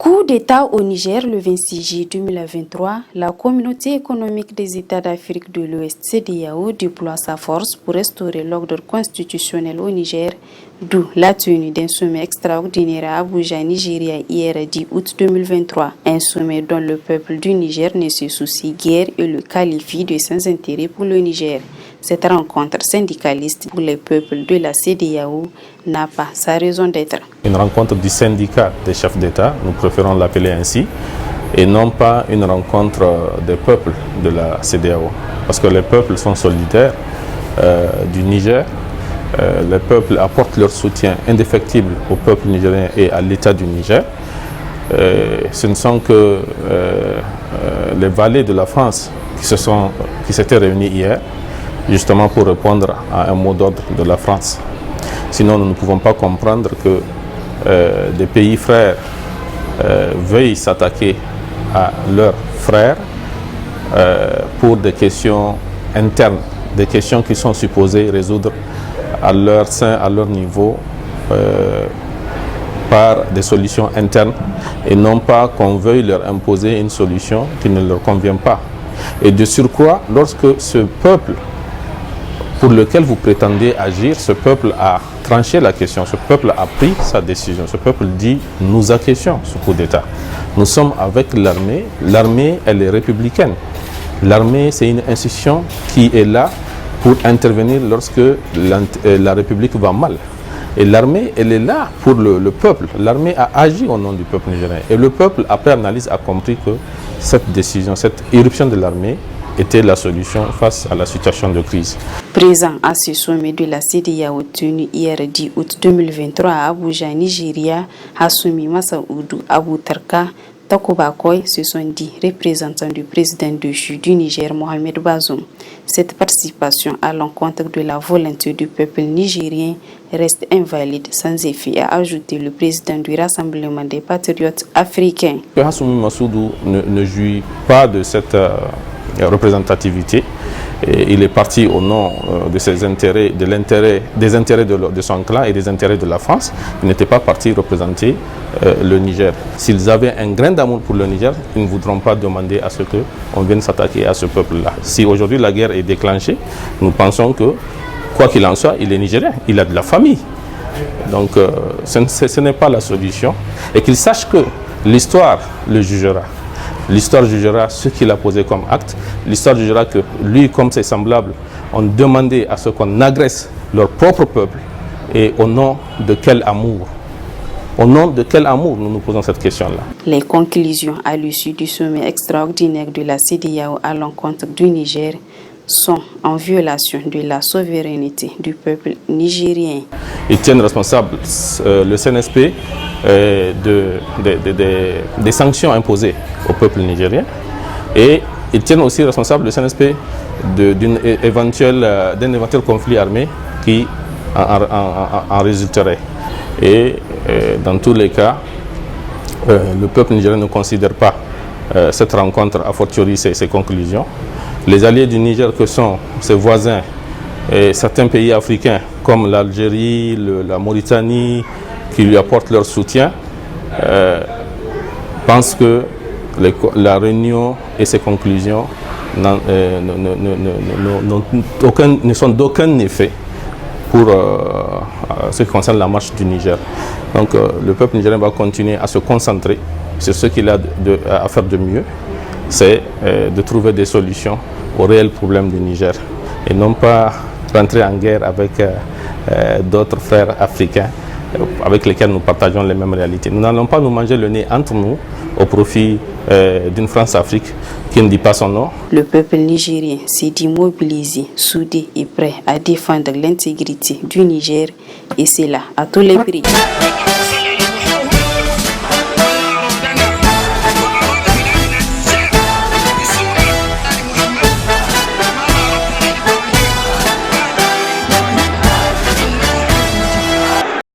Coup d'État au Niger le 26 juillet 2023, la communauté économique des États d'Afrique de l'Ouest CEDEAO déploie sa force pour restaurer l'ordre constitutionnel au Niger, d'où la tenue d'un sommet extraordinaire à Abuja, Nigeria, hier 10 août 2023. Un sommet dont le peuple du Niger ne se soucie guère et le qualifie de sans intérêt pour le Niger. Cette rencontre syndicaliste pour les peuples de la CEDEAO n'a pas sa raison d'être. Une rencontre du syndicat des chefs d'État, nous préférons l'appeler ainsi, et non pas une rencontre des peuples de la CEDEAO. Parce que les peuples sont solidaires du Niger. Les peuples apportent leur soutien indéfectible au peuple nigérien et à l'État du Niger. Ce ne sont que les valets de la France qui s'étaient réunis hier, justement pour répondre à un mot d'ordre de la France. Sinon, nous ne pouvons pas comprendre que des pays frères veuillent s'attaquer à leurs frères pour des questions internes, des questions qui sont supposées résoudre à leur sein, à leur niveau, par des solutions internes, et non pas qu'on veuille leur imposer une solution qui ne leur convient pas. Et de surcroît, lorsque ce peuple pour lequel vous prétendez agir, ce peuple a tranché la question, ce peuple a pris sa décision, ce peuple dit « nous acquiescions ce coup d'État ». Nous sommes avec l'armée, l'armée elle est républicaine. L'armée c'est une institution qui est là pour intervenir lorsque la République va mal. Et l'armée elle est là pour le peuple, l'armée a agi au nom du peuple nigérien. Et le peuple après analyse a compris que cette décision, cette irruption de l'armée était la solution face à la situation de crise. Présent à ce sommet de la CEDEAO tenu hier 10 août 2023 à Abuja, Nigeria, Hassoumi Massaoudou Aboutarka Takobakoy se sont dit représentants du président déchu du Niger, Mohamed Bazoum. Cette participation à l'encontre de la volonté du peuple nigérien reste invalide sans effet, a ajouté le président du Rassemblement des patriotes africains. Hassoumi Massaoudou ne jouit pas de cette représentativité. Et il est parti au nom de ses intérêts, des intérêts de son clan et des intérêts de la France. Il n'était pas parti représenter le Niger. S'ils avaient un grain d'amour pour le Niger, ils ne voudront pas demander à ce qu'on vienne s'attaquer à ce peuple-là. Si aujourd'hui la guerre est déclenchée, nous pensons que, quoi qu'il en soit, il est nigérien, il a de la famille. Donc ce n'est pas la solution. Et qu'il sache que l'histoire le jugera. L'histoire jugera ce qu'il a posé comme acte. L'histoire jugera que lui, comme ses semblables, ont demandé à ce qu'on agresse leur propre peuple. Et au nom de quel amour? Au nom de quel amour nous nous posons cette question-là? Les conclusions à l'issue du sommet extraordinaire de la CEDEAO à l'encontre du Niger sont en violation de la souveraineté du peuple nigérien. Ils tiennent responsable le CNSP des sanctions imposées au peuple nigérien, et ils tiennent aussi responsable le CNSP d'un éventuel conflit armé qui en résulterait. Et dans tous les cas, le peuple nigérien ne considère pas cette rencontre, a fortiori ses conclusions. Les alliés du Niger que sont ses voisins et certains pays africains comme l'Algérie, la Mauritanie, qui lui apportent leur soutien, pensent que la réunion et ses conclusions ne sont d'aucun effet pour ce qui concerne la marche du Niger. Donc le peuple nigérien va continuer à se concentrer sur ce qu'il a à faire de mieux, c'est de trouver des solutions aux réels problèmes du Niger et non pas rentrer en guerre avec d'autres frères africains avec lesquels nous partageons les mêmes réalités. Nous n'allons pas nous manger le nez entre nous au profit d'une France-Afrique qui ne dit pas son nom. Le peuple nigérien s'est dit mobilisé, soudé et prêt à défendre l'intégrité du Niger, et c'est là à tous les prix.